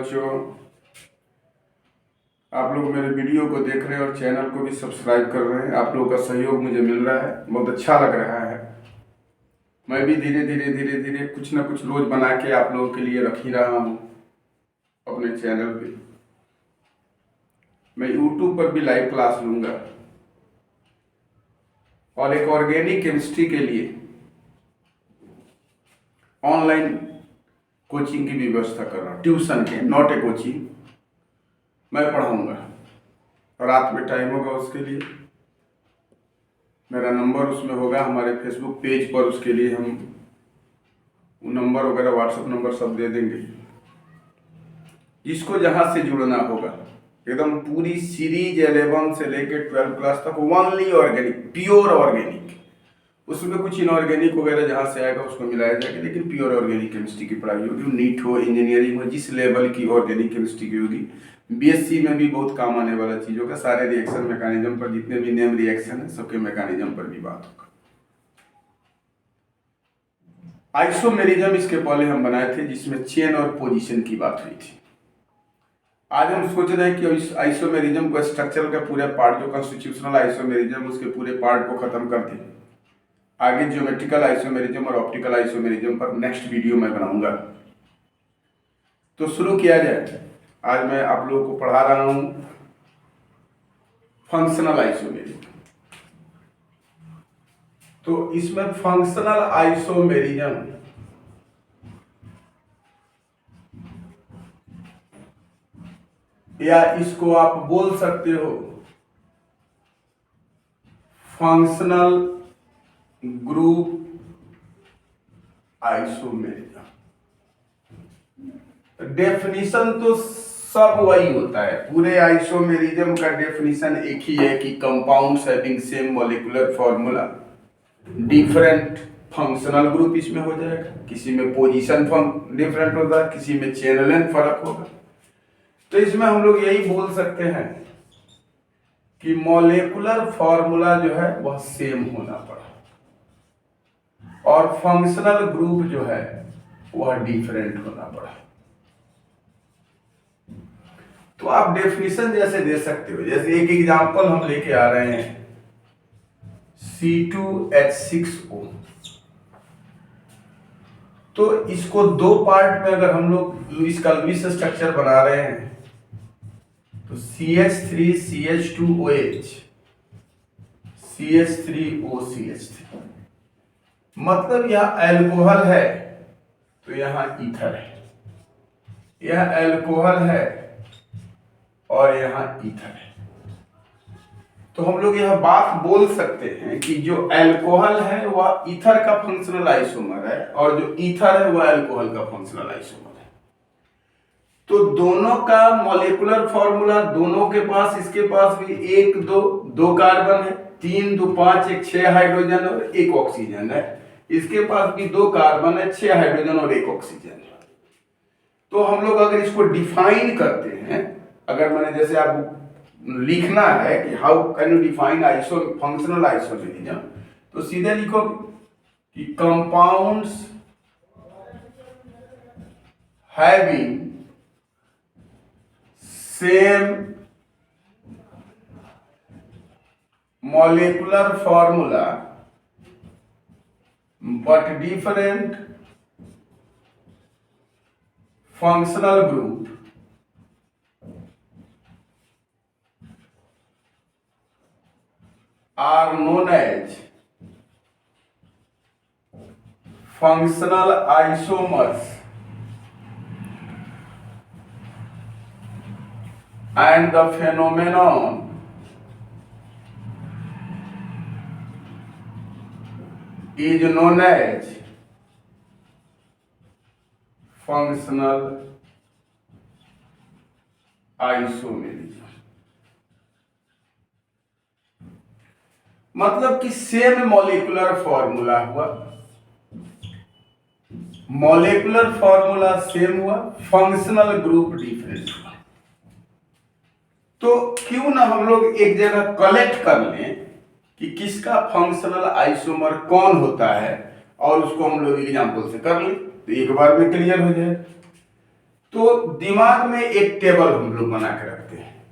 बच्चों, आप लोग मेरे वीडियो को देख रहे हैं और चैनल को भी सब्सक्राइब कर रहे हैं। आप लोगों का सहयोग मुझे मिल रहा है, बहुत अच्छा लग रहा है। मैं भी धीरे धीरे कुछ ना कुछ रोज बना के आप लोगों के लिए रख ही रहा हूँ अपने चैनल पे। मैं यूट्यूब पर भी लाइव क्लास लूँगा और एक ऑर्गेनिक केमिस्ट्री के लिए ऑनलाइन कोचिंग की भी व्यवस्था कर रहा हूँ। ट्यूशन के, नॉट ए कोचिंग, मैं पढ़ाऊँगा। रात में टाइम होगा उसके लिए, मेरा नंबर उसमें होगा, हमारे फेसबुक पेज पर उसके लिए हम नंबर वगैरह, व्हाट्सएप नंबर सब दे देंगे। जिसको जहाँ से जुड़ना होगा, एकदम पूरी सीरीज 11 से लेकर 12 क्लास तक ओनली ऑर्गेनिक, प्योर ऑर्गेनिक। उसमें कुछ इनऑर्गेनिक वगैरह जहाँ से आएगा उसको मिलाया जाएगा, लेकिन प्योर ऑर्गेनिक केमिस्ट्री की पढ़ाई होगी। नीट हो, इंजीनियरिंग हो, जिस लेवल की ऑर्गेनिक केमिस्ट्री की होगी। बीएससी में भी बहुत काम आने वाला चीज़ होगा। सारे रिएक्शन मैकेनिज्म पर, जितने भी नेम रिएक्शन है सबके मैकेनिज्म पर भी बात होगा। आइसोमेरिज्म इसके पहले हम बनाए थे, जिसमें चेन और पोजीशन की बात हुई थी। आज हम सोच रहे हैं कि इस आइसोमेरिज्म को, स्ट्रक्चर का पूरा पार्ट जो कॉन्स्टिट्यूशनल आइसोमेरिज्म, उसके पूरे पार्ट को खत्म कर दें। आगे ज्योमेट्रिकल आइसोमेरिज्म और ऑप्टिकल आइसोमेरिज्म पर नेक्स्ट वीडियो मैं बनाऊंगा। तो शुरू किया जाए। आज मैं आप लोगों को पढ़ा रहा हूं फंक्शनल आइसोमेरिज्म। तो इसमें फंक्शनल आइसोमेरिज्म या इसको आप बोल सकते हो फंक्शनल ग्रुप आइसोमेरिज्म। डेफिनेशन तो सब वही होता है, पूरे आइसोमेरिज्म का डेफिनेशन एक ही है कि compounds having same molecular formula, different functional group इसमें हो जाएगा। किसी में पोजीशन डिफरेंट होता है, किसी में चेन लेंथ फर्क होगा। तो इसमें हम लोग यही बोल सकते हैं कि मॉलिक्यूलर फॉर्मूला जो है वह सेम होना पड़ा और फंक्शनल ग्रुप जो है वह डिफरेंट होना पड़ा। तो आप डेफिनेशन जैसे दे सकते हो, जैसे एक एग्जांपल हम लेके आ रहे हैं C2H6O। तो इसको दो पार्ट में अगर हम लोग इसका लुईस स्ट्रक्चर बना रहे हैं तो CH3CH2OH, CH3OCH3, मतलब यह अल्कोहल है तो यहां ईथर है, यह अल्कोहल है और यहां ईथर है। तो हम लोग यह बात बोल सकते हैं कि जो अल्कोहल है वह ईथर का फंक्शनल आइसोमर है और जो ईथर है वह अल्कोहल का फंक्शनल आइसोमर है। तो दोनों का मॉलिक्यूलर फॉर्मूला, दोनों के पास, इसके पास भी 1 2 कार्बन है, 3 2 5 1 6 हाइड्रोजन और 1 ऑक्सीजन है। इसके पास भी 2 कार्बन है, 6 हाइड्रोजन और 1 ऑक्सीजन है। तो हम लोग अगर इसको डिफाइन करते हैं, अगर मैंने जैसे आपको लिखना है कि how can you define functional isomerism, तो सीधे लिखो कि compounds having same molecular formula but different functional group are known as functional isomers, and the phenomenon is known as functional isomerism। मतलब कि सेम मॉलिक्यूलर फॉर्मूला हुआ, molecular formula same हुआ, functional group different हुआ। तो क्यों ना हम लोग एक जगह कलेक्ट कर लें कि किसका फंक्शनल आइसोमर कौन होता है और उसको हम लोग एग्जांपल से कर लें, तो एक बार में क्लियर हो जाए। तो दिमाग में एक टेबल हम लोग बना के रखते हैं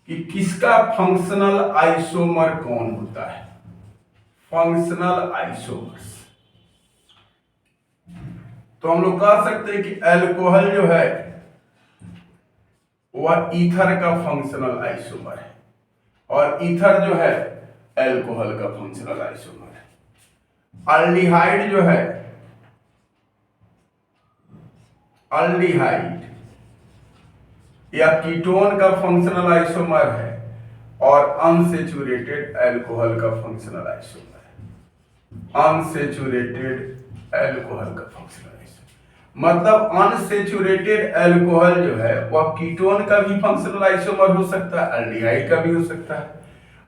कि किसका फंक्शनल आइसोमर कौन होता है। फंक्शनल आइसोमर्स, तो हम लोग कह सकते हैं कि अल्कोहल जो है वह ईथर का फंक्शनल आइसोमर है और ईथर जो है अल्कोहल का फंक्शनल आइसोमर है। अल्डिहाइड जो है, अल्डिहाइड या कीटोन का फंक्शनल आइसोमर है और अनसेचुरेटेड अल्कोहल का फंक्शनल आइसोमर है। अनसेचुरेटेड अल्कोहल का फंक्शनल आइसोमर मतलब अनसेचुरेटेड अल्कोहल जो है वह कीटोन का भी फंक्शनल आइसोमर हो सकता है, अल्डिहाइड का भी हो सकता है।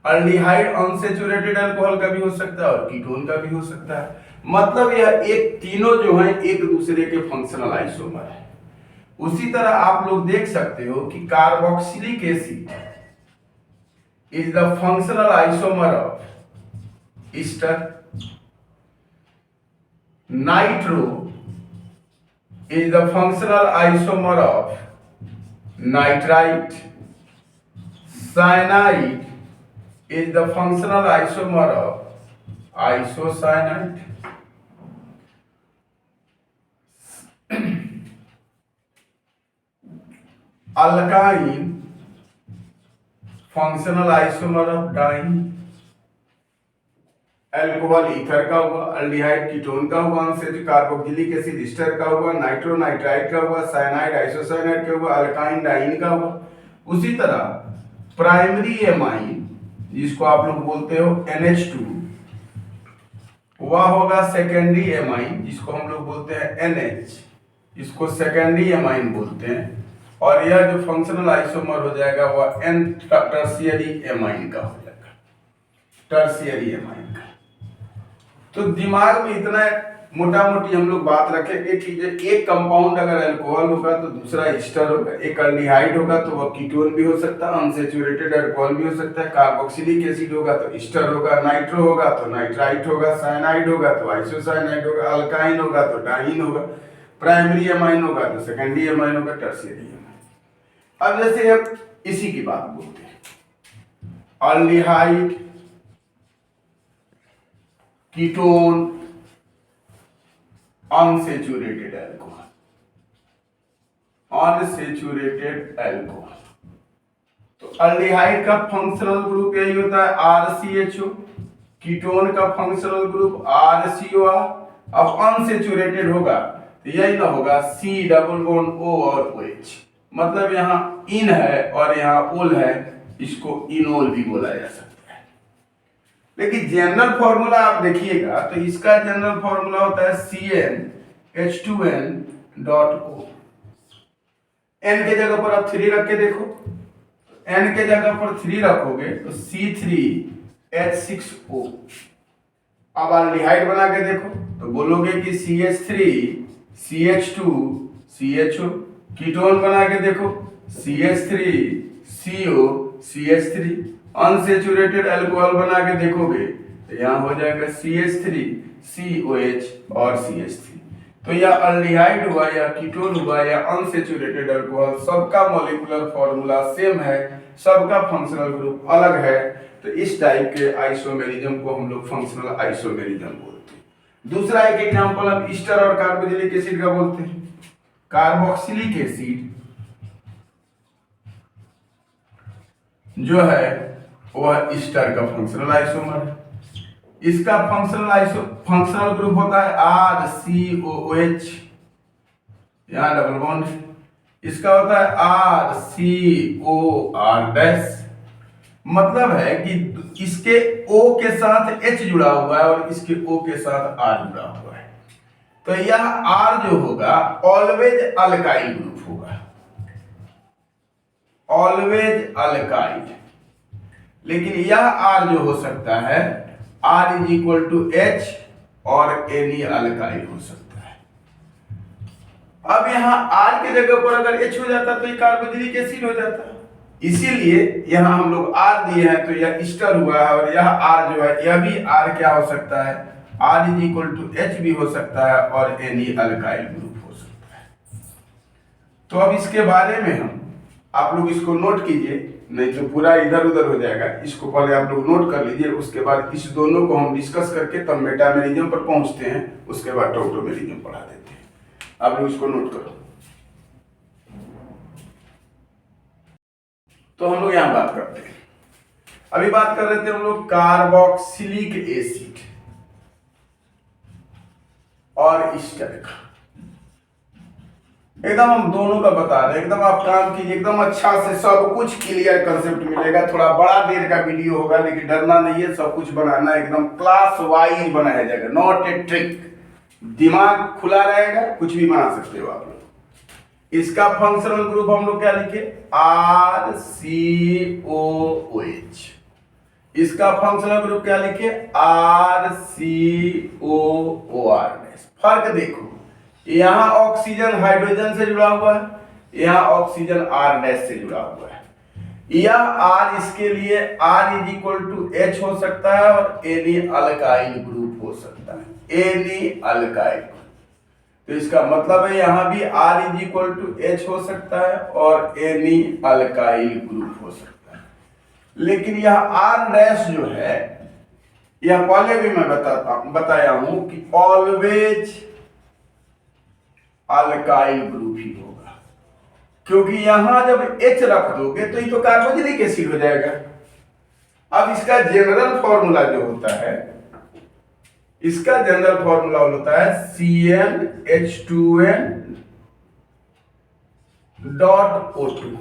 अल्डिहाइड अनसेचुरेटेड अल्कोहल का भी हो सकता है और कीटोन का भी हो सकता है। मतलब यह एक तीनों जो है एक दूसरे के फंक्शनल आइसोमर है। उसी तरह आप लोग देख सकते हो कि carboxylic acid is the functional isomer of Easter, nitro is the functional isomer of nitrite, cyanide is the functional isomer of isocyanate, alkyne functional isomer of diene, alcohol ether का हुआ, अल्डिहाइड कीटोन का हुआ, unsaturated carboxylic acid Easter का हुआ, nitro nitrite का हुआ, cyanide isocyanide का हुआ, अल्काइन डाइन का हुआ। उसी तरह प्राइमरी एमाइन जिसको आप लोग बोलते हो NH2 वह होगा सेकेंडरी एमाइन जिसको हम लोग बोलते हैं NH, इसको सेकेंडरी एमाइन बोलते हैं। और यह जो फंक्शनल आइसोमर हो जाएगा वह N टर्शियरी एमाइन का हो जाएगा, टर्शियरी एमाइन का। तो दिमाग में इतना मोटा मोटी हम लोग बात रखेंगे कि एक कंपाउंड अगर अल्कोहल होगा तो दूसरा ईस्टर होगा, एक अल्डिहाइड होगा तो वह कीटोन भी हो सकता है, अनसेचुरेटेड अल्कोहल भी हो सकता है, कार्बोक्सिलिक एसिड होगा तो ईस्टर होगा, नाइट्रो होगा तो नाइट्राइट होगा, साइनाइड होगा तो आइसोसाइनाइड होगा, अल्काइन होगा तो डाइन होगा, प्राइमरी एमाइन होगा तो सेकेंडरी एमाइन होगा, टर्शियरी एमाइन। अब जैसे अब इसी की बात बोलते हैं, aldehyde, ketone, unsaturated alcohol, unsaturated alcohol. तो अल्डिहाइड का फंक्शनल ग्रुप यही होता है RCHO, कीटोन का फंक्शनल ग्रुप RCOR। अब अनसेचुरेटेड होगा तो यही ना होगा C डबल बॉन्ड O और OH, मतलब यहाँ इन है और यहाँ ओल है, इसको इनोल भी बोला जा सकता है। लेकिन जनरल फॉर्मूला आप देखिएगा तो इसका जनरल फॉर्मूला होता है CnH2n डॉट O। n के जगह पर आप 3 रख के देखो, n के जगह पर 3 रखोगे तो C3H6O। अब अल्डिहाइड बना के देखो तो बोलोगे कि CH3 CH2 CHO। कीटोन बना के देखो CH3 CO CH3। Unsaturated alcohol बना के देखोगे तो यहाँ हो जाएगा CH3 COH और CH3। तो यह अल्डिहाइड हुआ या कीटोन हुआ या अनसेचुरेटेड अल्कोहल, सबका मॉलिक्यूलर फॉर्मूला सेम है, सबका फंक्शनल ग्रुप अलग है। तो इस टाइप के आइसोमेरिज्म को हम लोग फंक्शनल आइसोमेरिज्म बोलते हैं। दूसरा एक एग्जांपल हम ईस्टर और कार्बोक्सिलिक एसिड का बोलते हैं। कार्बोक्सिलिक एसिड जो है वह ईस्टर का फंक्शनल आइसोमर है। इसका फंक्शनल ग्रुप होता है RCOOH, यहाँ डबल बॉन्ड। इसका होता है RCOR डैश, मतलब है कि इसके O के साथ H जुड़ा हुआ है और इसके O के साथ R जुड़ा हुआ है। तो यह R जो होगा ऑलवेज अल्काइल ग्रुप होगा, ऑलवेज अल्काइल। लेकिन यह R जो हो सकता है R is equal to H और एनी अल्काइल हो सकता है। अब यहाँ R के जगह पर अगर H हो जाता तो ये कार्बोक्सिलिक एसिड हो जाता। इसीलिए यहाँ हम लोग R दिए हैं तो यह ईस्टर हुआ है और यह R जो है यह भी R क्या हो सकता है, R is equal to H भी हो सकता है और एनी अल्काइल ग्रुप हो सकता है। तो अब इसके बारे में हम, आप लोग इसको नोट कीजिए, नहीं तो पूरा इधर उधर हो जाएगा। इसको पहले आप लोग नोट कर लीजिए, उसके बाद इस दोनों को हम डिस्कस करके तब मेटामेरिज्म पर पहुंचते हैं, उसके बाद टॉटोमेरिज्म पढ़ा देते हैं। आप लोग इसको नोट करो। तो हम लोग यहां बात करते हैं, अभी बात कर रहे थे हम लोग कार्बोक्सिलिक एसिड और स्टर का। एकदम हम दोनों का बता रहे हैं, एकदम आप काम कीजिए, एकदम अच्छा से सब कुछ क्लियर कंसेप्ट मिलेगा। थोड़ा बड़ा देर का वीडियो होगा, लेकिन डरना नहीं है, सब कुछ बनाना एकदम क्लास वाइज बनाया जाएगा, नॉट ए ट्रिक। दिमाग खुला रहेगा, कुछ भी बना सकते हो आप लोग। इसका फंक्शनल ग्रुप हम लोग क्या लिखे, RCOOH। इसका फंक्शनल ग्रुप क्या लिखे, RCOOR। फर्क देखो, यहां ऑक्सीजन हाइड्रोजन से जुड़ा हुआ है, यहां ऑक्सीजन R' से जुड़ा हुआ है। यह R इसके लिए R=H हो सकता है और एनी अल्काइल ग्रुप हो सकता है, एनी अल्काइल। तो इसका मतलब है यहां भी R=H हो सकता है और एनी अल्काइल ग्रुप हो सकता है। लेकिन यह R' जो है, यह पहले भी मैं बताया हूं कि ऑलवेज अल्काइल ग्रुप ही होगा, क्योंकि यहां जब H रख दोगे तो ये तो कार्बोक्सिलिक एसिड हो जाएगा। अब इसका जनरल फॉर्मूला जो होता है, इसका जनरल फॉर्मूला होता है CnH2n.O2।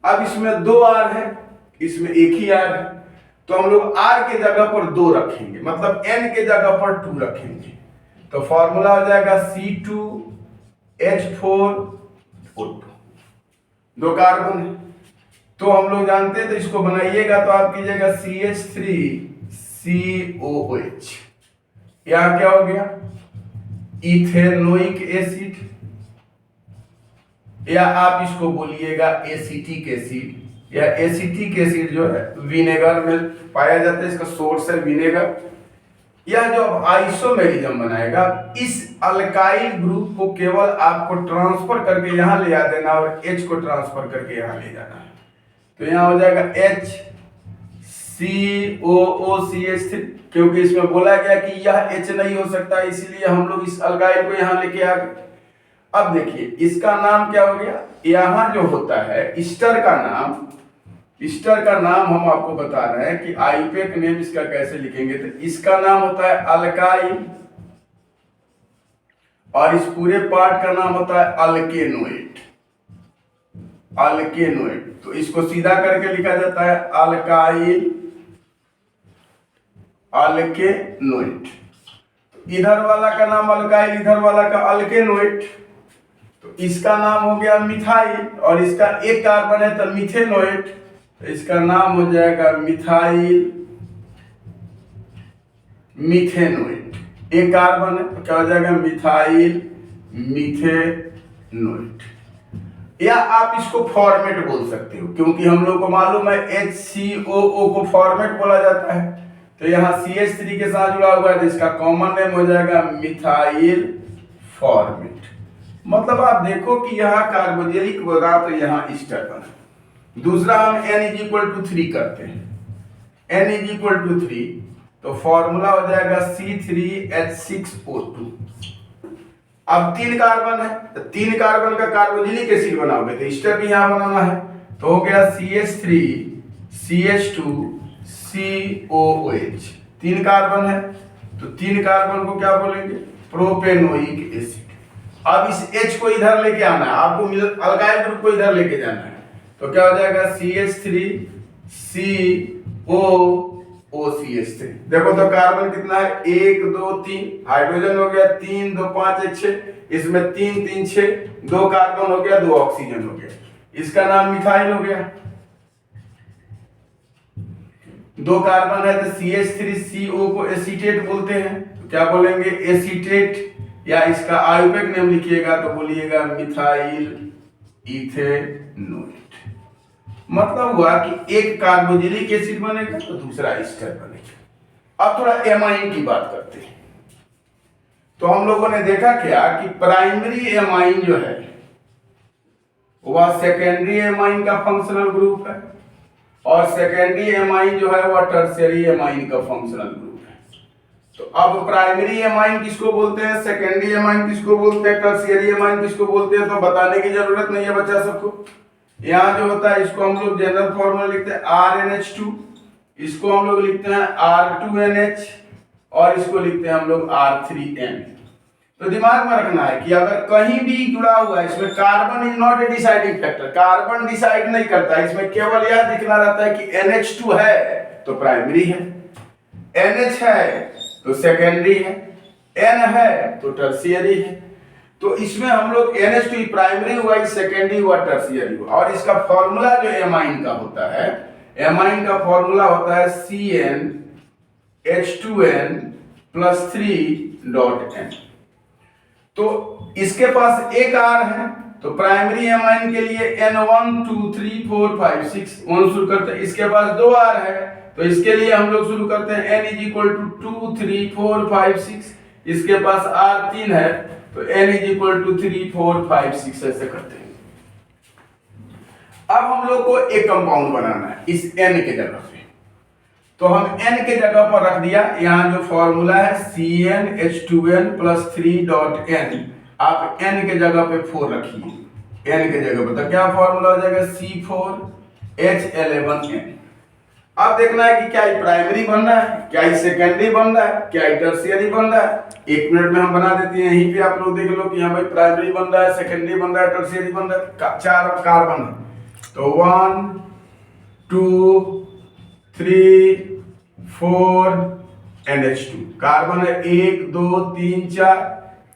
अब इसमें दो R है, इसमें एक ही R है, तो हम लोग R के जगह पर 2 रखेंगे, मतलब N के जगह पर 2 रखेंगे, तो फॉर्मूला हो जाएगा C2H4O2। 2 कार्बन है, तो हम लोग जानते हैं, तो इसको बनाइएगा तो आप कीजिएगा CH3COOH। यहां क्या हो गया, इथेनोइक एसिड, या आप इसको बोलिएगा एसिटिक एसिड। या एसिटिक एसिड जो है विनेगर में पाया जाता है, इसका सोर्स है विनेगर। यह जो आइसोमेरिज्म बनाएगा, इस अल्काइल ग्रुप को केवल आपको ट्रांसफर करके यहां ले आ देना और H को ट्रांसफर करके यहां ले जाना है। तो यहां हो जाएगा HCOOCH3, क्योंकि इसमें बोला गया कि यह H नहीं हो सकता, इसीलिए हम लोग इस अल्काइल को यहां लेके आ गए। अब देखिए इसका नाम क्या हो गया, यहां जो होता है स्टर का नाम हम आपको बता रहे हैं कि आईयूपीएक नेम इसका कैसे लिखेंगे। तो इसका नाम होता है अल्काइल और इस पूरे पार्ट का नाम होता है अल्केनोइड। तो इसको सीधा करके लिखा जाता है अल्काइल अल्केनोइड। इधर वाला का नाम अल्काइल, इधर वाला का अल्केनोइड, तो इसका नाम हो गया मिथाइल और इसका एक कार्बन है तो मिथेनोइड, तो इसका नाम हो जाएगा मिथाइल मिथेनोइड। एक कार्बन है तो क्या हो जाएगा मिथाइल मिथेनोइड। या आप इसको फॉर्मेट बोल सकते हो, क्योंकि हम लोग को मालूम है HCOO को फॉर्मेट बोला जाता है। तो यहाँ CH3 के साथ जुड़ा हुआ है, जिसका कॉमन नेम हो जाएगा मिथाइल फॉर्मेट। मतलब आप देखो कि यहाँ कार्बोक्सिलिक बना तो यहाँ ईस्टर बना। दूसरा हम N=3 करते हैं, N=3 तो फॉर्मूला हो जाएगा C3H6O2। अब 3 कार्बन है तो 3 कार्बन का कार्बोक्सिलिक एसिड बनाओगे तो ईस्टर भी यहां बनाना है, तो हो गया CH3CH2COOH। 3 कार्बन है तो 3 कार्बन को क्या बोलेंगे, प्रोपेनोइक एसिड। अब इस H को इधर लेके आना है आपको, अल्काइल ग्रुप को इधर लेके जाना है, तो क्या हो जाएगा CH3COOCH3। देखो तो कार्बन कितना है, 1 2 3, हाइड्रोजन हो गया 3 2 5 1 6, इसमें 3 3 6, 2 कार्बन हो गया, 2 ऑक्सीजन हो गया, इसका नाम मिथाइल हो गया। 2 कार्बन है तो CH3CO को एसीटेट बोलते हैं, तो क्या बोलेंगे एसीटेट, या इसका आईयूपीएक नेम लिखिएगा तो बोलिएगा मिथाइल इथेनोइड। मतलब हुआ कि एक कार्बोक्सिलिक एसिड बनेगा तो दूसरा ईस्टर बनेगा। अब थोड़ा एमाइन की बात करते हैं। तो हम लोगों ने देखा क्या कि प्राइमरी एमाइन जो है वह सेकेंडरी एमाइन का फंक्शनल ग्रुप है, और सेकेंडरी एमाइन जो है वह टर्शियरी एमाइन का फंक्शनल ग्रुप है। तो अब प्राइमरी एमाइन किसको बोलते हैं, सेकेंडरी एमाइन किसको बोलते हैं, टर्शियरी एमाइन किसको बोलते हैं, तो बताने की जरूरत नहीं है बच्चा सबको। यहाँ जो होता है इसको हम लोग जनरल फॉर्मूला लिखते हैं RnH2, इसको हम लोग लिखते हैं R2NH, और इसको लिखते हैं हम लोग R3N। तो दिमाग में रखना है कि अगर कहीं भी जुड़ा हुआ है इसमें, carbon is not a deciding factor, carbon decide नहीं करता, इसमें केवल यह दिखना रहता है कि NH2 है तो प्राइमरी है, NH है तो सेकेंडरी है, N है तो टर्शियरी है। तो इसमें हम लोग NH2 प्राइमरी हुआ, सेकेंडरी हुआ, टर्शियरी हुआ। और इसका फॉर्मूला जो एमाइन का होता है, एमाइन का फॉर्मूला होता है CnH2n + 3.n। तो इसके पास एक R है, तो प्राइमरी एमाइन के लिए N1 2 3 4 5 6 1 शुरू करते हैं। इसके पास 2 R है, तो इसके लिए हम लोग शुरू करते हैं N = 2 3 4 5 6। इसके पास R 3 है, तो N = 3 4 5 6 ऐसे करते हैं। अब हम लोग को एक कंपाउंड बनाना है इस N के जगह पे, तो हम N के जगह पर रख दिया, यहाँ जो फॉर्मूला है CnH2n + 3.n, आप N के जगह पे 4 रखिए, N के जगह पे, तो क्या फॉर्मूला हो जाएगा C4H11n। अब देखना है कि क्या ये प्राइमरी बन रहा है, क्या ये सेकेंडरी बन रहा है, क्या ये टर्शियरी बन रहा है। 1 मिनट में हम बना देते हैं, यहीं पे आप लोग देख लो कि यहाँ भाई प्राइमरी बन रहा है, सेकेंडरी बन रहा है, टर्शियरी बन रहा है। 4 कार्बन है, तो 1 2 3 4 NH2 कार्बन है, 1 2 3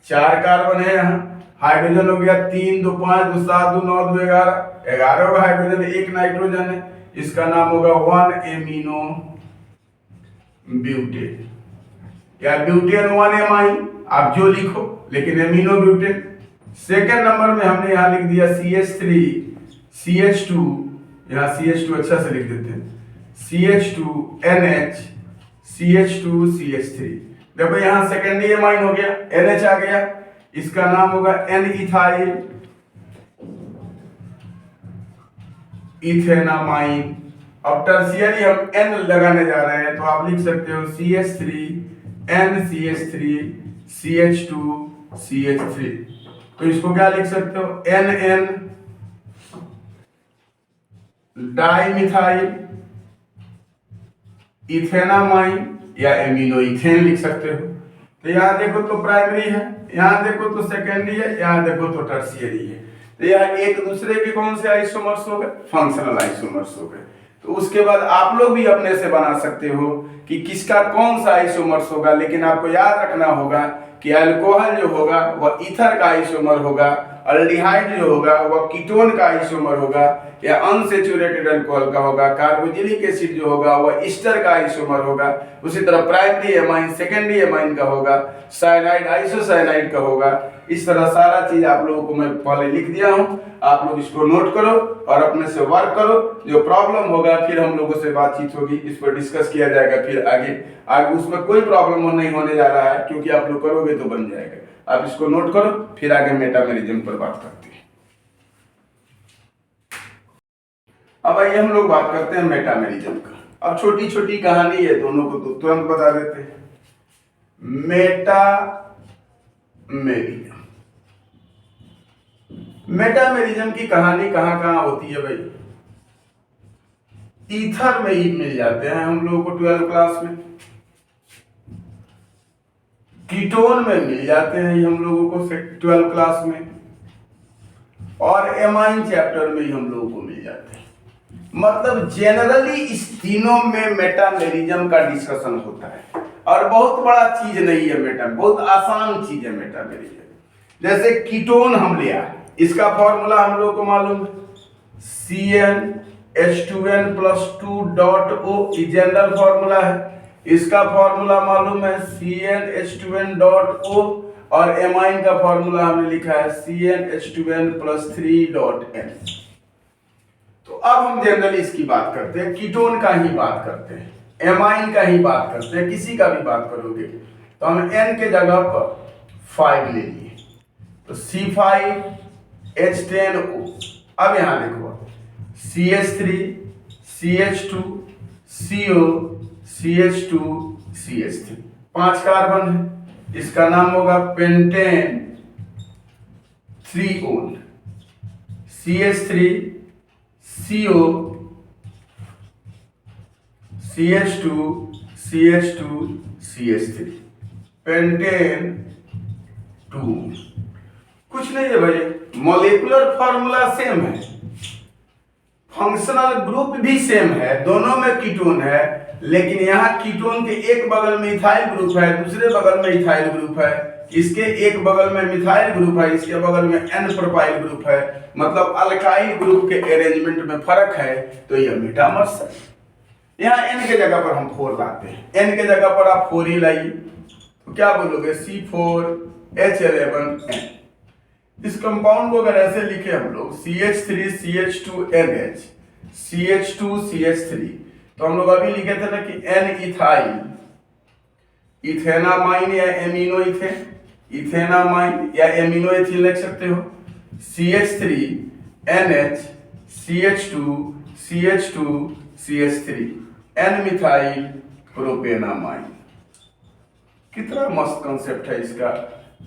4 कार्बन है यहाँ। हाइड्रोजन हो गया 3 2 5 2 7 2 9 2 11 का हाइड्रोजन, 1 नाइट्रोजन है, इसका नाम होगा 1 एमिनो ब्यूटेन, या ब्यूटेन 1 एमाइन, आप जो लिखो, लेकिन एमिनो ब्यूटेन। सेकंड नंबर में हमने यहाँ लिख दिया CH3 CH2, यहाँ CH2 अच्छा से लिख देते हैं, CH2 NH CH2 CH3। देखो यहाँ सेकेंडरी एमाइन हो गया, NH आ गया, इसका नाम होगा N इथाइल इथेनामाइन। अब टर्शियरी हम N लगाने जा रहे हैं, तो आप लिख सकते हो CH3 NCH3 CH2 CH3। तो इसको क्या लिख सकते हो, NN डाइमिथाइल इथेनामाइन, या एमिनो इथेन लिख सकते हो। तो यहाँ देखो तो प्राइमरी है, यहाँ देखो तो सेकेंडरी है, यहाँ देखो तो टर्शियरी है। तो यह एक दूसरे के कौन से आइसोमर्स हो गए, फंक्शनल आइसोमर्स हो गए। तो उसके बाद आप लोग भी अपने से बना सकते हो कि किसका कौन सा आइसोमर्स होगा, लेकिन आपको याद रखना होगा कि अल्कोहल जो होगा वह ईथर का आइसोमर होगा, अल्डिहाइड जो होगा वह कीटोन का आइसोमर होगा या अनसैचुरेटेड अल्कोहल का होगा, कार्बोक्सिलिक एसिड जो होगा वह ईस्टर का आइसोमर होगा। उसी तरह प्राइमरी एमाइन सेकेंडरी एमाइन का होगा, साइनाइड आइसोसाइनाइड का होगा। इस तरह सारा चीज आप लोगों को मैं पहले लिख दिया हूँ, आप लोग इसको नोट करो और अपने से वर्क करो। जो प्रॉब्लम होगा फिर हम लोगों से बातचीत होगी, इस पर डिस्कस किया जाएगा, फिर आगे उसमें कोई प्रॉब्लम नहीं होने जा रहा है, क्योंकि आप लोग करोगे तो बन जाएगा। आप इसको नोट करो, फिर आगे मेटामेरिज्म पर बात करते हैं। अब आइए हम लोग बात करते हैं मेटामेरिज्म का। अब छोटी छोटी कहानी है, दोनों को तो तुरंत बता देते हैं। मेटामेरिज्म की कहानी कहाँ कहाँ होती है भाई, ईथर में ही मिल जाते हैं हम लोगों को 12th क्लास में, कीटोन में मिल जाते हैं हम लोगों को 12th क्लास में, और एमाइन चैप्टर में ही हम लोगों को मिल जाते हैं। मतलब जनरली इस तीनों में मेटामेरिज्म का डिस्कशन होता है, और बहुत बड़ा चीज नहीं है मेटा, बहुत आसान चीज है मेटामेरिज्म। जैसे कीटोन हम लिया, इसका फॉर्मूला हम लोग को मालूम है, CnH2n + 2.O जनरल फॉर्मूला है। इसका फॉर्मूला मालूम है CnH2n.O, और एमाइन का फॉर्मूला हमने लिखा है CnH2n + 3.n। तो अब हम जनरली इसकी बात करते हैं, कीटोन का ही बात करते हैं, एमाइन का ही बात करते हैं, किसी का भी बात करोगे तो हम N के जगह पर 5 ले लिए, तो C5H10O, अब यहां देखो CH3 CH2 CO CH2 CH3 5 carbon है, इसका नाम होगा pentane 3 own. CH3 CO CH2 CH2 CH3 pentane 2। कुछ नहीं है भाई, मॉलिक्यूलर फॉर्मूला सेम है, फंक्शनल ग्रुप भी सेम है, दोनों में कीटोन है, लेकिन यहाँ कीटोन के एक बगल में इथाइल ग्रुप है, दूसरे बगल में इथाइल ग्रुप है, इसके एक बगल में मिथाइल ग्रुप है, इसके बगल में एन प्रोपाइल ग्रुप है, मतलब अल्काइल ग्रुप के अरेंजमेंट में फर्क है, तो यह मेटामर्स है। यहाँ एन के जगह पर हम 4 लाते हैं, एन के जगह पर आप 4 ही लाइए, तो क्या बोलोगे C4H11N। इस कंपाउंड को अगर ऐसे लिखे हम लोग CH3 CH2NH CH2 CH3, तो हम लोग अभी लिखे थे ना कि N इथाइल इथेनामाइन या एमिनो इथेन, इथेनामाइन या एमिनो एथिल लिख सकते हो, CH3 NH CH2 CH2 CH3 N methyl propanamine. कितना मस्त कंसेप्ट है इसका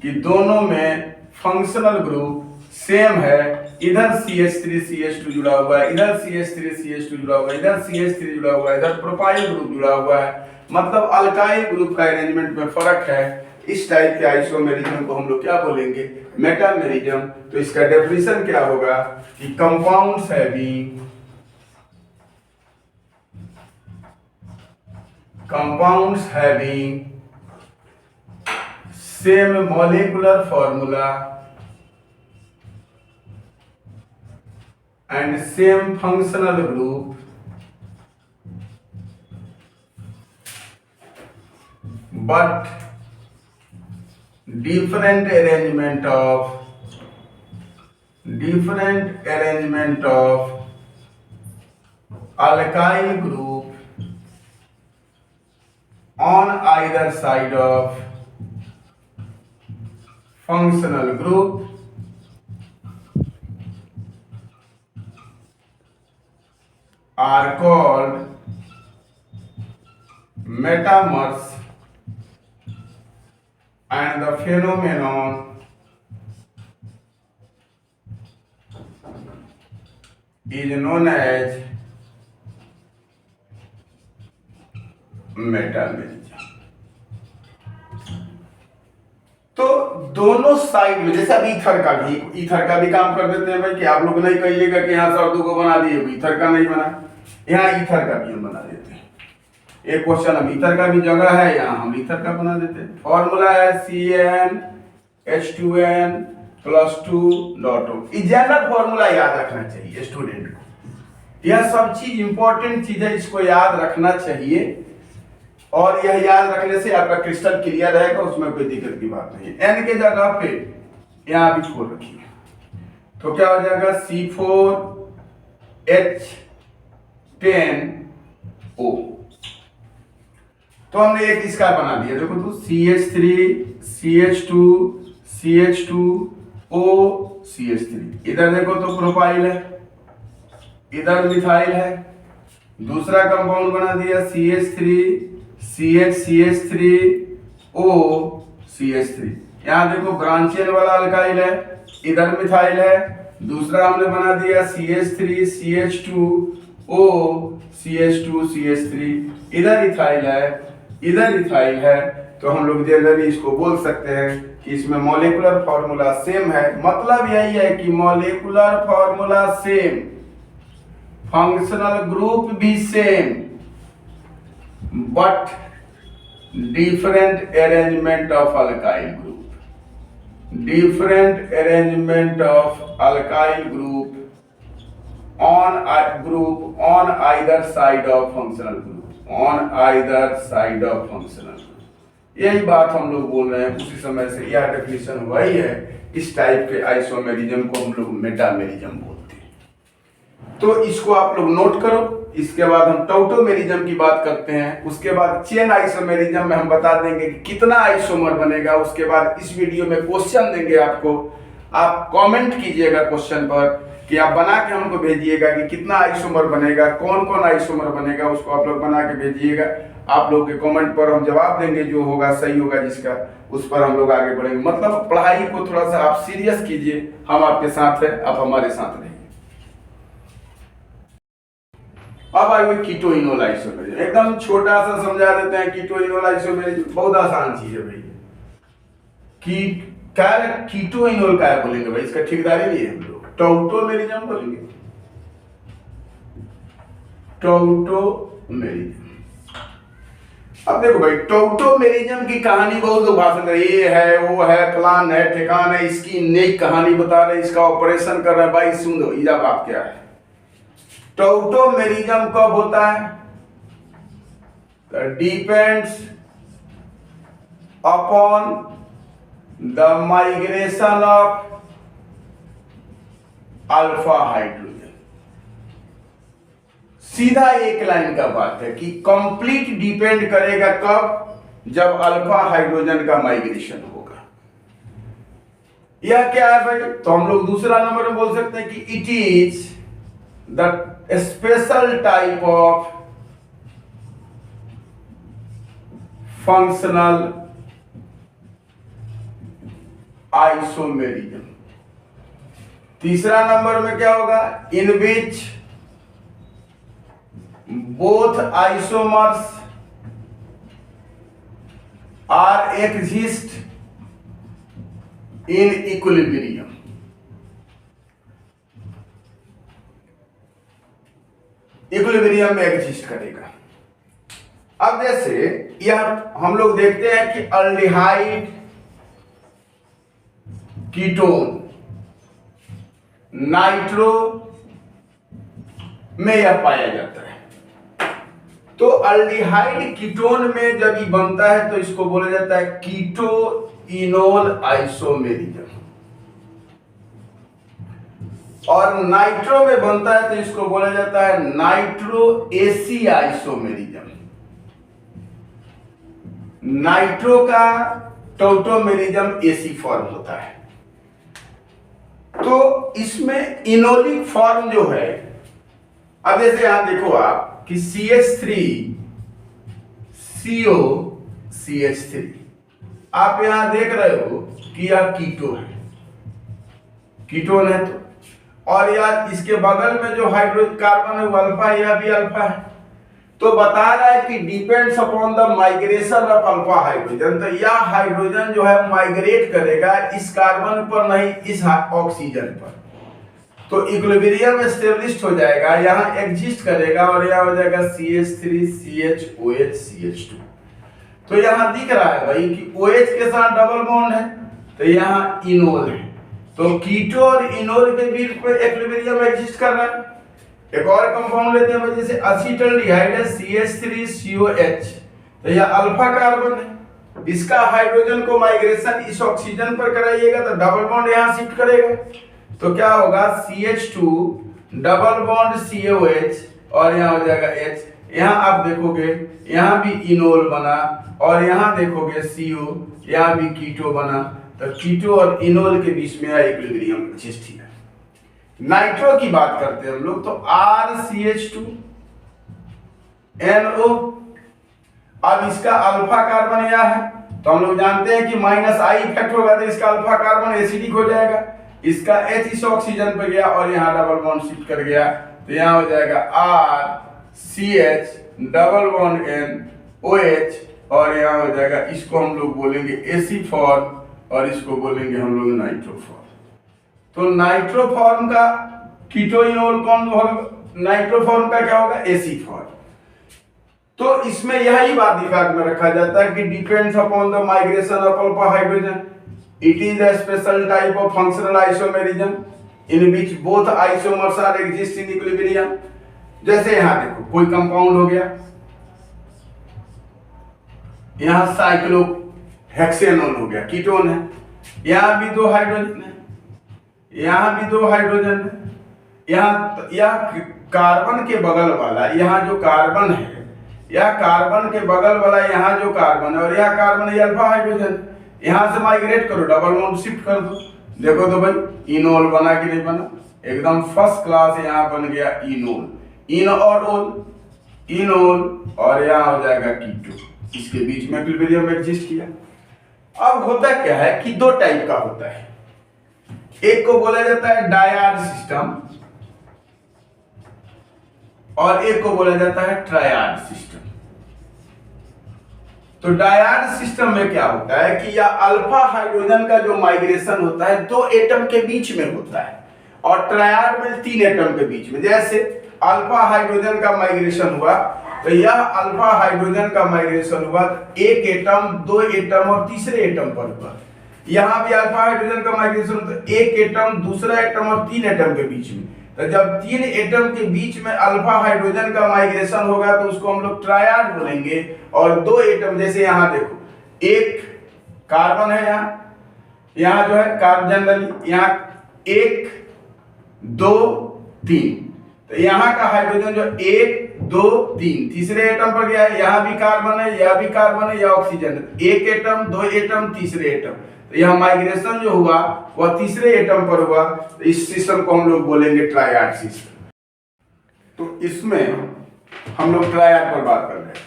कि दोनों में फंक्शनल ग्रुप सेम है, इधर CH3 CH2 जुड़ा हुआ है, इधर CH3 CH2 जुड़ा हुआ है, इधर CH3 जुड़ा हुआ है, इधर प्रोपाइल ग्रुप जुड़ा हुआ है, मतलब अल्काइल ग्रुप का अरेंजमेंट में फर्क है। इस टाइप के आइसोमेरिज्म को हम लोग क्या बोलेंगे, मेटामेरिज्म। तो इसका डेफिनेशन क्या होगा कि compounds having same molecular formula and same functional group but different arrangement of alkyl group on either side of functional group are called metamers, and the phenomenon is known as metamerism. तो दोनों side में, जैसे अब ether का भी काम कर देते हैं भाई, कि आप लोग नहीं कहिएगा कि यहाँ सर्दू को बना दिए, ईथर का नहीं बना, यहाँ ईथर का भी हम बना देते हैं। एक क्वेश्चन हम ईथर का भी जगह है, यहाँ हम ईथर का बना देते हैं। फॉर्मूला है CnH2n+2. ये जनरल फॉर्मूला याद रखना चाहिए स्टूडेंट को, यह सब चीज इंपॉर्टेंट चीज है, इसको याद रखना चाहिए, और यह याद रखने से आपका क्रिस्टल क्लियर रहेगा, उसमें कोई दिक्कत की बात नहीं है। एन के जगह पे यहाँ भी 4 रखिए, तो क्या हो जाएगा C4H10O। तो हमने एक इसका बना दिया, देखो तो CH3 CH2 CH2O CH3, इधर देखो तो प्रोपाइल है, इधर मिथाइल है। दूसरा कंपाउंड बना दिया CH3 CH3O CH3, यहाँ देखो ब्रांचियन वाला अल्काइल है, इधर मिथाइल है। दूसरा हमने बना दिया CH3 CH2O CH2 CH3, इधर इथाइल है, इधर इथाइल है। तो हम लोग जनरली इसको बोल सकते हैं कि इसमें मॉलिक्यूलर फॉर्मूला सेम है, मतलब यही है कि molecular formula same, functional group भी same, but different arrangement of alkyl group, different arrangement of alkyl group on either side of functional group, on either side of functional group। यही बात हम लोग बोल रहे हैं, उसी समय से यह डेफिनेशन वही है। इस टाइप के आइसोमेरिज्म को हम लोग मेटामेरिज्म बोलते हैं। तो इसको आप लोग नोट करो। इसके बाद हम टॉटोमेरिज्म की बात करते हैं, उसके बाद चेन आइसोमेरिज्म में हम बता देंगे कि कितना आइसोमर बनेगा। उसके बाद इस वीडियो में क्वेश्चन देंगे आपको, आप कमेंट कीजिएगा क्वेश्चन पर कि आप बना के हमको भेजिएगा कि कितना आइसोमर बनेगा, कौन कौन आइसोमर बनेगा, उसको आप लोग बना के भेजिएगा। आप लोग के कमेंट पर हम जवाब देंगे, जो होगा सही होगा जिसका, उस पर हम लोग आगे बढ़ेंगे। मतलब पढ़ाई को थोड़ा सा आप सीरियस कीजिए, हम आपके साथ हैं, आप हमारे साथ रहिए। अब आइए कीटो इनोल आइसोमेरिज्म, एकदम छोटा सा समझा देते हैं। कीटो इनोल आइसोमेरिज्म बहुत आसान चीज है भैया। कीटो इनोल क्या बोलेंगे भाई, इसका ठेकेदारी लिए हम लोग टॉउटोमेरिज्म बोलेंगे, टॉउटोमेरिज्म। अब देखो भाई, टॉउटोमेरिज्म की कहानी बहुत लोग भाषण कर, ये है वो है फलान है ठिकान है, इसकी नई कहानी बता रहे, इसका ऑपरेशन कर रहे हैं। भाई सुन दो, यह बात क्या है। टॉउटोमेरिज्म कब होता है? Depends upon the migration of alpha hydrogen. सीधा एक लाइन का बात है कि कंप्लीट डिपेंड करेगा कब? जब अल्फा हाइड्रोजन का माइग्रेशन होगा। यह क्या है भाई? तो हम लोग दूसरा नंबर में बोल सकते हैं कि it is the special type of functional isomerism. तीसरा नंबर में क्या होगा? In which both isomers are exist in equilibrium. Equilibrium में एग्जिस्ट करेगा। अब जैसे यह हम लोग देखते हैं कि अल्डिहाइड कीटोन नाइट्रो में यह पाया जाता है। तो अल्डिहाइड कीटोन में जब ये बनता है तो इसको बोला जाता है कीटो इनोल आइसोमेरिज्म, और नाइट्रो में बनता है तो इसको बोला जाता है नाइट्रो एसी आइसोमेरिज्म। नाइट्रो का टॉउटोमेरिज्म एसी फॉर्म होता है। तो इसमें इनोलिक फॉर्म जो है, अब जैसे यहां देखो आप कि CH3 CO CH3, आप यहां देख रहे हो कि यह कीटो है, कीटोन है। तो और यार इसके बगल में जो हाइड्रोजन कार्बन है वो अल्फा है, यह भी अल्फा है। तो बता रहा है कि depends upon the migration of alpha hydrogen. तो यह हाइड्रोजन जो है माइग्रेट करेगा इस कार्बन पर, नहीं इस ऑक्सीजन पर। तो इक्विलिब्रियम एस्टेब्लिश्ड हो जाएगा, यहाँ एग्जिस्ट करेगा और यह हो जाएगा CH3 CHOH CH2। तो यहाँ दिख रहा है भाई कि OH के साथ डबल बॉन्ड है, तो यहाँ इनोल है। तो कीटो और इनोल के बीच में इक्विलिब्रियम एग्जिस्ट कर रहा है। एक और कंपाउंड लेते हैं जैसे असीटल्डिहाइड है CH3COH, तो यह अल्फा कार्बन है। इसका हाइड्रोजन को माइग्रेशन इस ऑक्सीजन पर कराइएगा तो डबल बॉन्ड यहां शिफ्ट करेगा। तो क्या होगा? CH2 डबल बॉन्ड COH और यहां हो जाएगा H। यहां आप देखोगे यहां भी इनोल बना, और यहां देखोगे CO, यहां भी कीटो बना। तो कीटो और इनोल के बीच में इक्विलिब्रियम एग्जिस्ट है। नाइट्रो की बात करते हैं हम लोग, तो RCH2 NO। अब इसका अल्फा कार्बन यह है, तो हम लोग जानते हैं कि -I इफेक्ट होगा तो इसका अल्फा कार्बन एसिडिक हो जाएगा। इसका H इस ऑक्सीजन पर गया और यहाँ डबल बॉन्ड शिफ्ट कर गया, तो यहाँ हो जाएगा RCH डबल बॉन्ड NOH, और यहाँ हो जाएगा, इसको हम लोग बोलेंगे एसी फॉर्म और इसको बोलेंगे हम लोग नाइट्रो फॉर्म। तो नाइट्रो फॉर्म का कीटो इनोल कौन होगा? नाइट्रो फॉर्म का क्या होगा? AC form. तो इसमें यही बात दिमाग में रखा जाता है कि depends upon the migration of alpha hydrogen. It is a special type of functional isomerism in which both isomers are exist in equilibrium. जैसे यहां देखो कोई कंपाउंड हो गया, यहां साइक्लोहेक्सेनोन हो गया, कीटोन है, यहां भी 2 हाइड्रोजन है, यहां भी 2 हाइड्रोजन है, यह कार्बन के बगल वाला, यहाँ जो कार्बन है, यह कार्बन के बगल वाला यहाँ जो कार्बन है और यह कार्बन है अल्फा हाइड्रोजन। यहाँ से माइग्रेट करो, डबल बॉन्ड शिफ्ट कर दो, देखो तो भाई इनोल बना कि नहीं बना? एकदम फर्स्ट क्लास यहाँ बन गया इनोल, इन और ओल, इनोल, और यहाँ हो जाएगा कीटो, इसके बीच में इक्विलिब्रियम एग्जिस्ट किया। अब होता क्या है कि दो टाइप का होता है, एक को बोला जाता है डायड सिस्टम और एक को बोला जाता है ट्रायड सिस्टम। तो डायड सिस्टम में क्या होता है कि यह अल्फा हाइड्रोजन का जो माइग्रेशन होता है दो एटम के बीच में होता है, और ट्रायड में तीन एटम के बीच में। जैसे अल्फा हाइड्रोजन का माइग्रेशन हुआ तो यह अल्फा हाइड्रोजन का माइग्रेशन हुआ एक एटम, दो एटम और तीसरे एटम पर हुआ। यहां भी अल्फा हाइड्रोजन का माइग्रेशन तो एक एटम, दूसरा एटम और तीन एटम के बीच में। तो जब तीन एटम के बीच में अल्फा हाइड्रोजन का माइग्रेशन होगा तो उसको हम लोग ट्रायड बोलेंगे। और दो एटम, जैसे यहां देखो एक कार्बन है, यहां जो है कार्बन जनरली यहां एक, दो, तीन, तो यहाँ का हाइड्रोजन जो एक, दो, तीन, तीसरे एटम पर गया है, यहाँ भी कार्बन है, यह भी कार्बन है, यह ऑक्सीजन है, एक एटम, दो एटम, तीसरे एटम, तो यह माइग्रेशन जो हुआ वह तीसरे एटम पर हुआ। तो इस सिस्टम को हम लोग बोलेंगे ट्रायड सिस्टम। तो इसमें हम लोग ट्रायड पर बात कर रहे थे,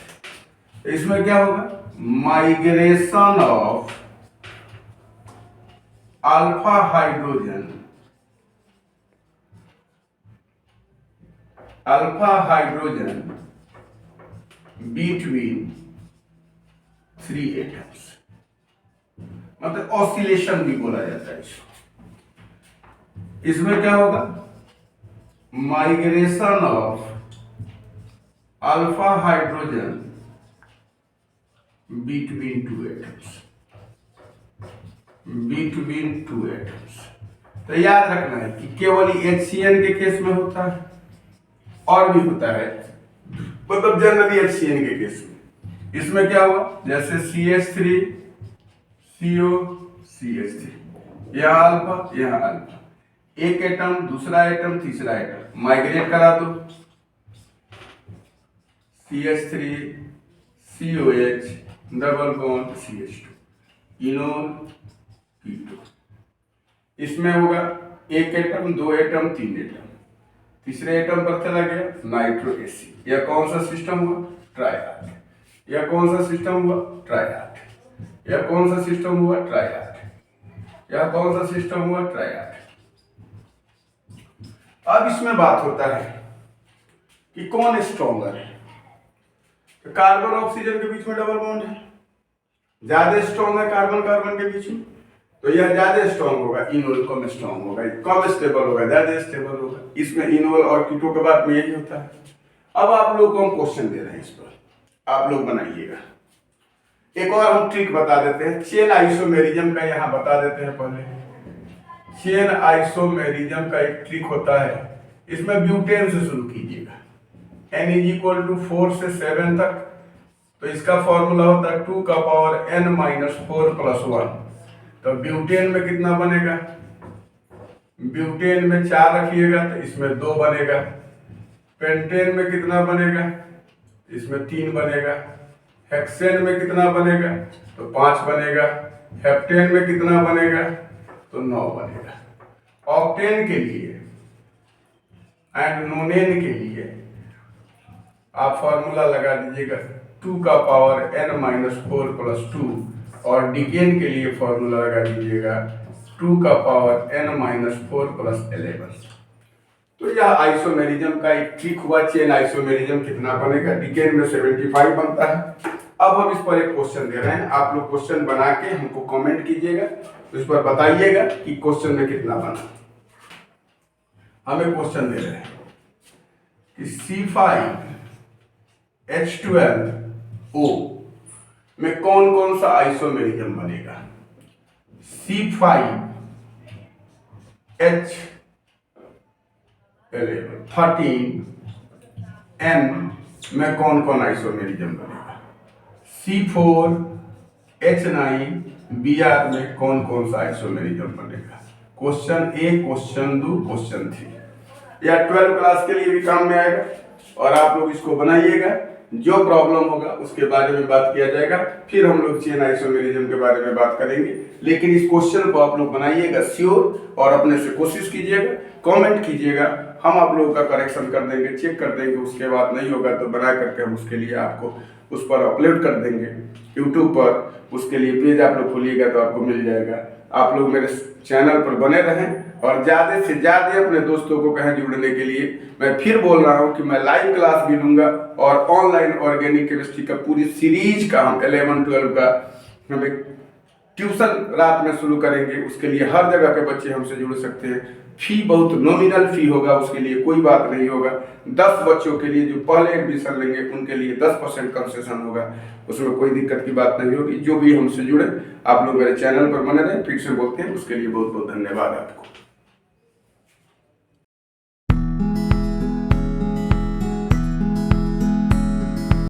तो इसमें क्या होगा, migration of alpha hydrogen between three atoms, मतलब ऑसिलेशन भी बोला जाता है इसको। इसमें क्या होगा, migration of alpha hydrogen between two atoms. तो याद रखना है कि केवल HCN के केस में होता है, और भी होता है, मतलब जनरली HCN के केस में। इसमें क्या हुआ, जैसे CH3 CO CH3, यहाँ अल्फा यहाँ अल्फा, एक एटम, दूसरा एटम, तीसरा एटम, माइग्रेट करा दो, CH3 COH double bond CH2, enol keto. इसमें होगा एक एटम, दो एटम, तीन एटम, तीसरे एटम पर चला गया नाइट्रो एसिड। यह कौन सा सिस्टम हुआ, ट्रायड। यह कौन सा सिस्टम हुआ, ट्रायड। यह कौन सा सिस्टम हुआ, ट्रायड। यह कौन सा सिस्टम हुआ, ट्रायड। अब इसमें बात होता है कि कौन स्ट्रॉन्गर है। तो कार्बन ऑक्सीजन के बीच में डबल बॉन्ड है, ज्यादा स्ट्रॉन्ग है कार्बन कार्बन के बीच में, तो यह ज्यादा स्ट्रॉन्ग होगा, इनोल कम स्ट्रॉन्ग होगा, कम स्टेबल होगा, ज्यादा स्टेबल होगा। इसमें इनोल और कीटो के बाद में यही होता है। अब आप लोग को हम क्वेश्चन दे रहे हैं, इस पर आप लोग बनाइएगा। एक और हम ट्रिक बता देते हैं, चेन आइसोमेरिज्म का यहाँ बता देते हैं। पहले चेन आइसोमेरिज्म का एक ट्रिक होता है, इसमें ब्यूटेन से शुरू कीजिएगा, N = 4 से 7 तक। तो इसका फॉर्मूला होता है 2 का पावर n-4 + 1। तो ब्यूटेन में कितना बनेगा, ब्यूटेन में 4 रखिएगा तो इसमें 2 बनेगा। पेंटेन में कितना बनेगा, इसमें 3 बनेगा। हेक्सेन में कितना बनेगा, तो 5 बनेगा। हेप्टेन में कितना बनेगा, तो 9 बनेगा। ऑक्टेन के लिए एंड नोनेन के लिए आप फॉर्मूला लगा दीजिएगा 2 का पावर n-4 + 2, और डिकेन के लिए फॉर्मूला लगा दीजिएगा 2 का पावर n-4 + 11। तो यह आइसोमेरिज्म का एक ट्रिक हुआ। चेन आइसोमेरिज्म कितना बनेगा, डिकेन में 75 बनता है। अब हम इस पर एक क्वेश्चन दे रहे हैं, आप लोग क्वेश्चन बना के हमको कमेंट कीजिएगा, तो इस पर बताइएगा कि क्वेश्चन में कितना बना। हमें क्वेश्चन दे रहे हैं कि C5H12O में कौन कौन सा आइसोमेरिज्म बनेगा। C5H13N में कौन कौन आइसोमेरिज्म बनेगा। C4H9Br में कौन कौन सा आइसोमेरिज्म बनेगा। क्वेश्चन ए, क्वेश्चन 2, क्वेश्चन 3, या 12 क्लास के लिए भी काम में आएगा, और आप लोग इसको बनाइएगा। जो प्रॉब्लम होगा उसके बारे में बात किया जाएगा। फिर हम लोग चेन आइसोमेरिज्म के बारे में बात करेंगे। लेकिन इस क्वेश्चन को आप लोग बनाइएगा श्योर और अपने से कोशिश कीजिएगा, कमेंट कीजिएगा, हम आप लोगों का करेक्शन कर देंगे, चेक कर देंगे। उसके बाद नहीं होगा तो बना करके हम उसके लिए आपको उस पर अपलोड कर देंगे यूट्यूब पर। उसके लिए पेज आप लोग खोलिएगा तो आपको मिल जाएगा। आप लोग मेरे चैनल पर बने रहें और ज़्यादा से ज़्यादा अपने दोस्तों को कहें जुड़ने के लिए। मैं फिर बोल रहा हूँ कि मैं लाइव क्लास भी लूँगा और ऑनलाइन ऑर्गेनिक केमिस्ट्री का पूरी सीरीज का हम 11-12 का हम एक ट्यूशन रात में शुरू करेंगे। उसके लिए हर जगह के बच्चे हमसे जुड़ सकते हैं। फी बहुत नॉमिनल फी होगा, उसके लिए कोई बात नहीं होगा। 10 बच्चों के लिए जो पहले एडमिशन लेंगे उनके लिए 10% कंसेशन होगा, उसमें कोई दिक्कत की बात नहीं होगी। जो भी हमसे जुड़े आप लोग मेरे चैनल पर बने रहें। फिर से बोलते हैं, उसके लिए बहुत बहुत धन्यवाद आपको।